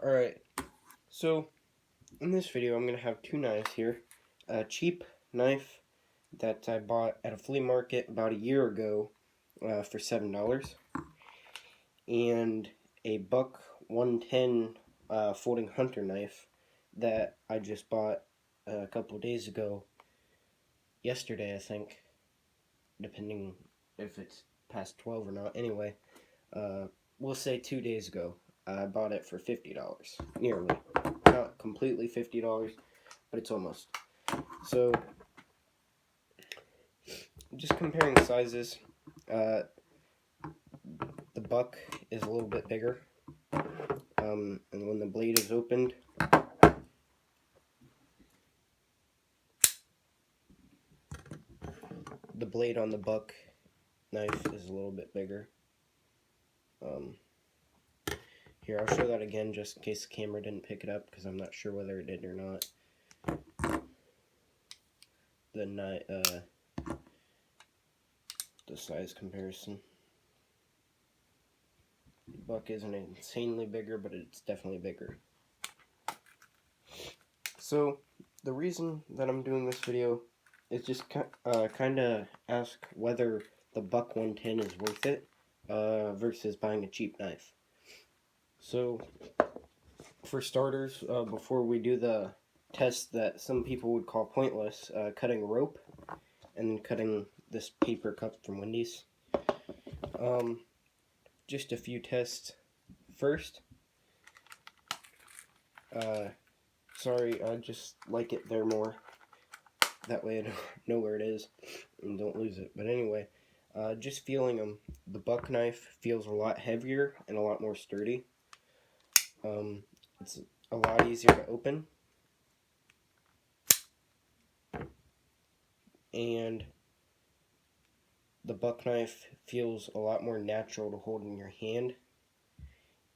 Alright, so in this video I'm going to have two knives here. A cheap knife that I bought at a flea market about a year ago for $7. And a buck 110 folding hunter knife that I just bought a couple days ago. Yesterday, I think, depending if it's past 12 or not. Anyway, we'll say 2 days ago. I bought it for $50, nearly. Not completely $50, but it's almost. So, just comparing sizes, the buck is a little bit bigger, and when the blade is opened, the blade on the buck knife is a little bit bigger. Here, I'll show that again just in case the camera didn't pick it up, because I'm not sure whether it did or not. The size comparison. The buck isn't insanely bigger, but it's definitely bigger. So, the reason that I'm doing this video is just kind of ask whether the buck 110 is worth it versus buying a cheap knife. So, for starters, before we do the test that some people would call pointless, cutting rope and then cutting this paper cup from Wendy's, just a few tests. First, sorry, I just like it there more. That way I know where it is and don't lose it. But anyway, just feeling them. The buck knife feels a lot heavier and a lot more sturdy. It's a lot easier to open. And the buck knife feels a lot more natural to hold in your hand.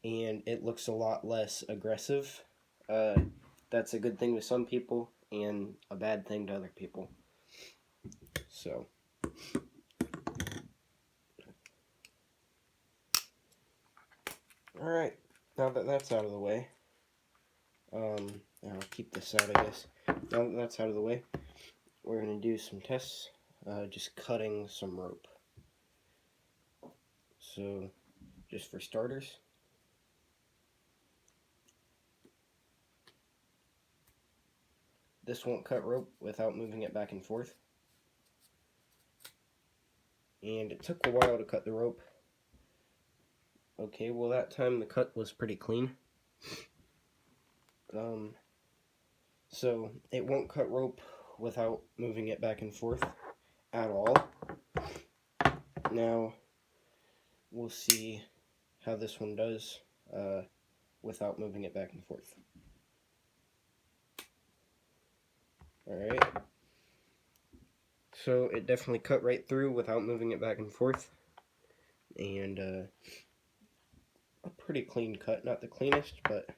And it looks a lot less aggressive. That's a good thing to some people and a bad thing to other people. So, alright, now that that's out of the way, I'll keep this out, I guess. Now that that's out of the way, we're going to do some tests, just cutting some rope. So, just for starters, this won't cut rope without moving it back and forth. And it took a while to cut the rope. Okay, well that time the cut was pretty clean. So it won't cut rope without moving it back and forth at all. Now, we'll see how this one does without moving it back and forth. Alright. So it definitely cut right through without moving it back and forth. And a pretty clean cut. Not the cleanest, but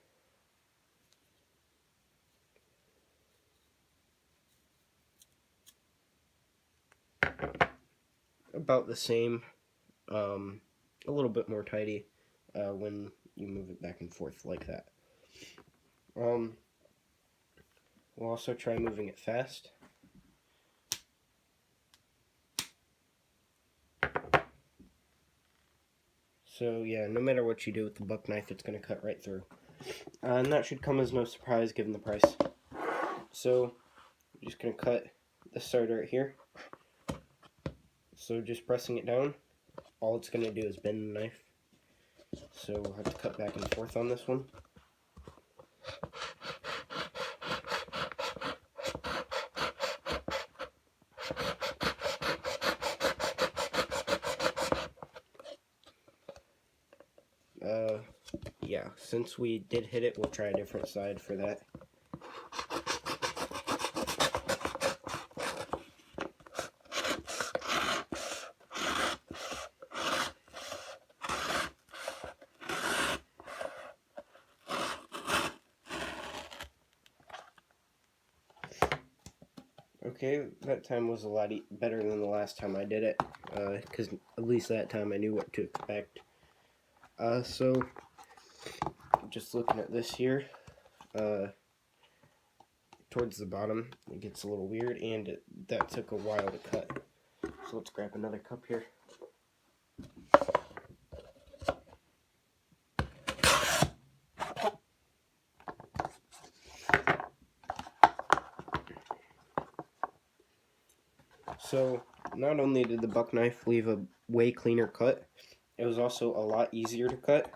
about the same. A little bit more tidy when you move it back and forth like that. We'll also try moving it fast. So yeah, no matter what you do with the buck knife, it's going to cut right through. And that should come as no surprise given the price. So, I'm just going to cut this side right here. So just pressing it down, all it's going to do is bend the knife. So we'll have to cut back and forth on this one. Yeah, since we did hit it, we'll try a different side for that. Okay, that time was a lot better than the last time I did it, because at least that time I knew what to expect. So, just looking at this here, towards the bottom, it gets a little weird, and that took a while to cut. So let's grab another cup here. So not only did the buck knife leave a way cleaner cut, it was also a lot easier to cut,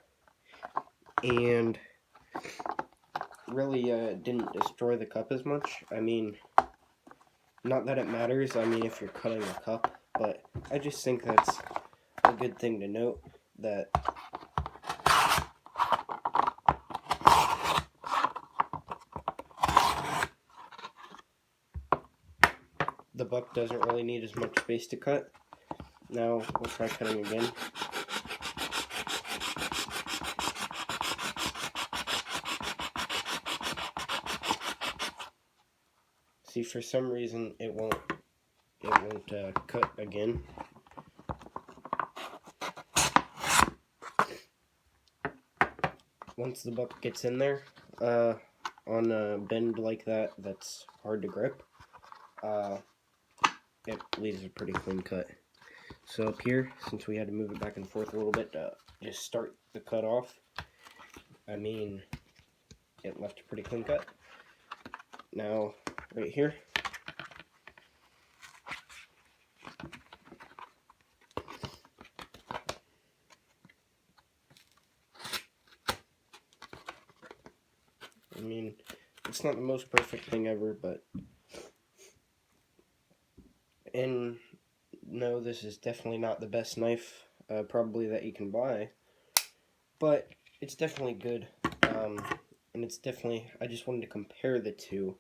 and really didn't destroy the cup as much. I mean, not that it matters, I mean, if you're cutting a cup, but I just think that's a good thing to note, that the buck doesn't really need as much space to cut. Now we'll try cutting again. See, for some reason it won't cut again. Once the buck gets in there, on a bend like that, that's hard to grip, it leaves a pretty clean cut. So up here, since we had to move it back and forth a little bit to just start the cut off, I mean, it left a pretty clean cut. Now, right here, I mean, it's not the most perfect thing ever, but, and no, this is definitely not the best knife, probably that you can buy, but it's definitely good, and it's definitely, I just wanted to compare the two,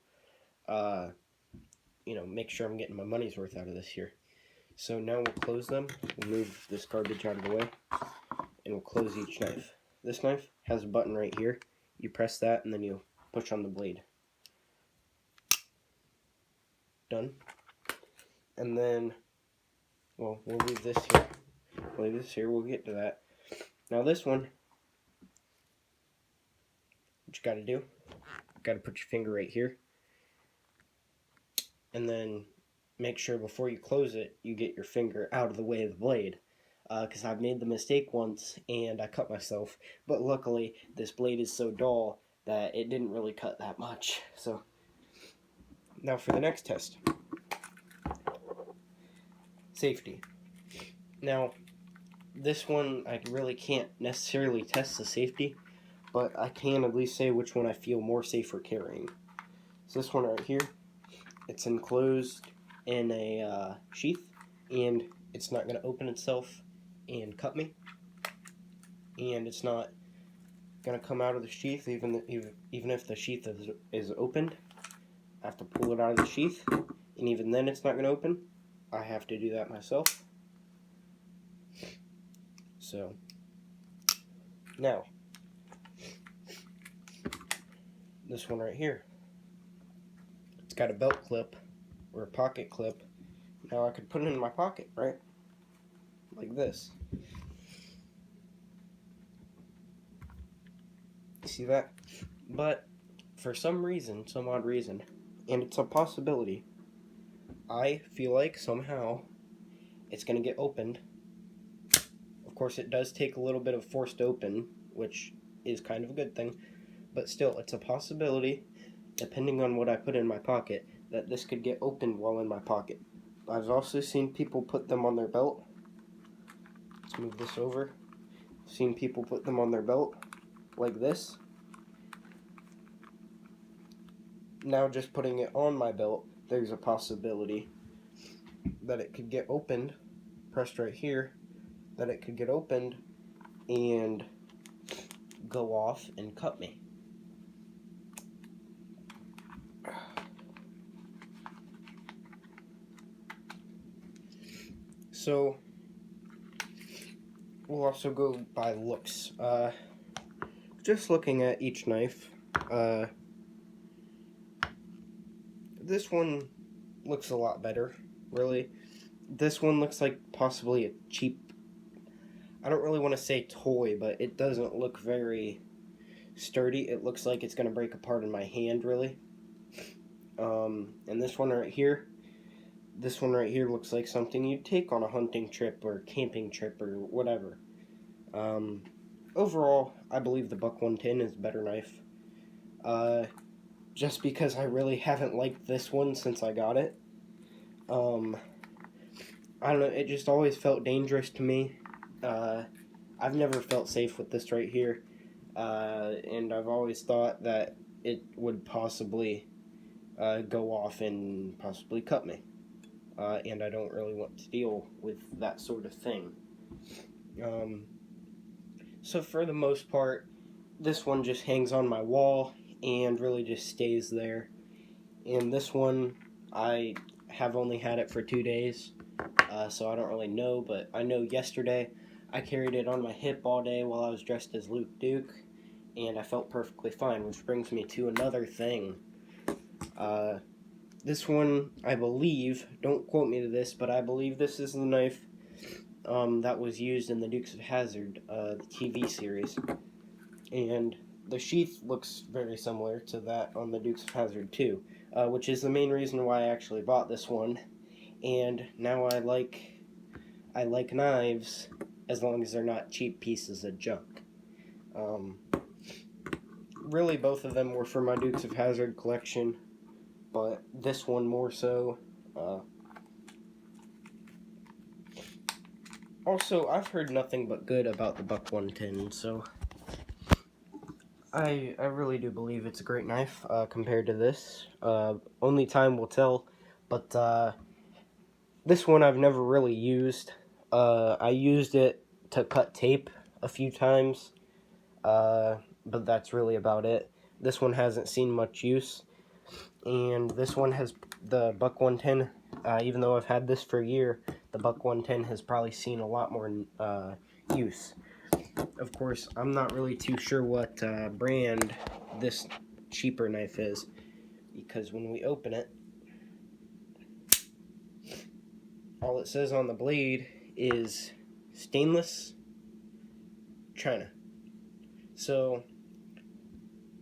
you know, make sure I'm getting my money's worth out of this here. So now we'll close them, we'll move this garbage out of the way, and we'll close each knife. This knife has a button right here. You press that and then you push on the blade. Done. And then, well, we'll leave this here. We'll leave this here, we'll get to that. Now this one, what you gotta do, you gotta put your finger right here, and then make sure before you close it, you get your finger out of the way of the blade. Because I've made the mistake once, and I cut myself, but luckily, this blade is so dull that it didn't really cut that much. So, now for the next test. Safety. Now, this one, I really can't necessarily test the safety, but I can at least say which one I feel more safer carrying. So this one right here, it's enclosed in a sheath, and it's not going to open itself and cut me, and it's not going to come out of the sheath even if the sheath is opened. I have to pull it out of the sheath, and even then it's not going to open. I have to do that myself. So now this one right here, it's got a belt clip or a pocket clip. Now I could put it in my pocket, right? Like this. See that? But for some reason, some odd reason, and it's a possibility, I feel like somehow it's going to get opened. Of course, it does take a little bit of force to open, which is kind of a good thing, but still, it's a possibility, depending on what I put in my pocket, that this could get opened while in my pocket. I've also seen people put them on their belt. Let's move this over. I've seen people put them on their belt like this. Now just putting it on my belt, there's a possibility that it could get opened, pressed right here, that it could get opened and go off and cut me. So we'll also go by looks. Just looking at each knife, this one looks a lot better, really. This one looks like possibly a cheap, I don't really want to say toy, but it doesn't look very sturdy. It looks like it's going to break apart in my hand, really. And this one right here looks like something you'd take on a hunting trip or camping trip or whatever. Overall, I believe the Buck 110 is a better knife. Just because I really haven't liked this one since I got it. I don't know, it just always felt dangerous to me. I've never felt safe with this right here. And I've always thought that it would possibly go off and possibly cut me. And I don't really want to deal with that sort of thing. So for the most part, this one just hangs on my wall and really just stays there. And this one, I have only had it for 2 days, so I don't really know, but I know yesterday I carried it on my hip all day while I was dressed as Luke Duke, and I felt perfectly fine, which brings me to another thing. This one, I believe, don't quote me to this, but I believe this is the knife that was used in the Dukes of Hazzard, the TV series. And the sheath looks very similar to that on the Dukes of Hazzard 2, which is the main reason why I actually bought this one. And now I like knives as long as they're not cheap pieces of junk. Really, both of them were for my Dukes of Hazzard collection, but this one more so. Also, I've heard nothing but good about the Buck 110, so I really do believe it's a great knife compared to this. Only time will tell, but this one I've never really used. I used it to cut tape a few times, but that's really about it. This one hasn't seen much use, and this one has the Buck 110. Even though I've had this for a year, the Buck 110 has probably seen a lot more use. Of course, I'm not really too sure what brand this cheaper knife is, because when we open it, all it says on the blade is stainless China. So,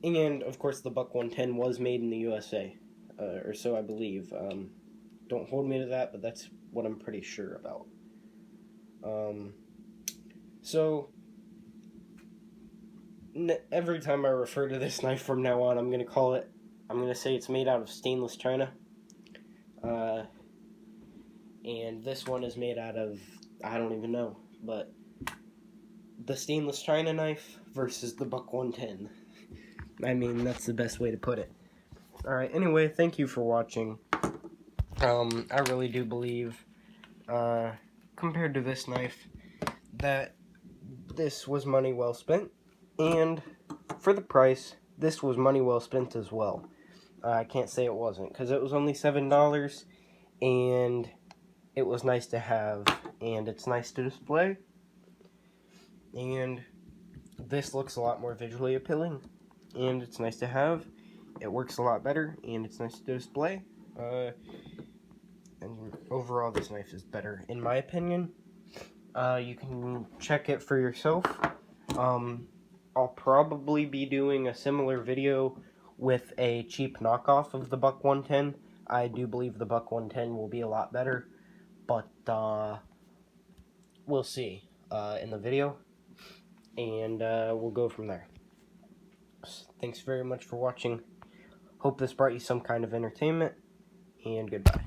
and of course the Buck 110 was made in the USA, or so I believe. Don't hold me to that, but that's what I'm pretty sure about. So, every time I refer to this knife from now on, I'm going to say it's made out of stainless China. And this one is made out of, I don't even know, but the stainless China knife versus the Buck 110. I mean, that's the best way to put it. Alright, anyway, thank you for watching. I really do believe, compared to this knife, that this was money well spent. And for the price, this was money well spent as well. I can't say it wasn't, because it was only $7, and it was nice to have, and it's nice to display. And this looks a lot more visually appealing, and it's nice to have. It works a lot better, and it's nice to display. And overall, this knife is better, in my opinion. You can check it for yourself. I'll probably be doing a similar video with a cheap knockoff of the Buck 110. I do believe the Buck 110 will be a lot better, but we'll see in the video, and we'll go from there. Thanks very much for watching. Hope this brought you some kind of entertainment, and goodbye.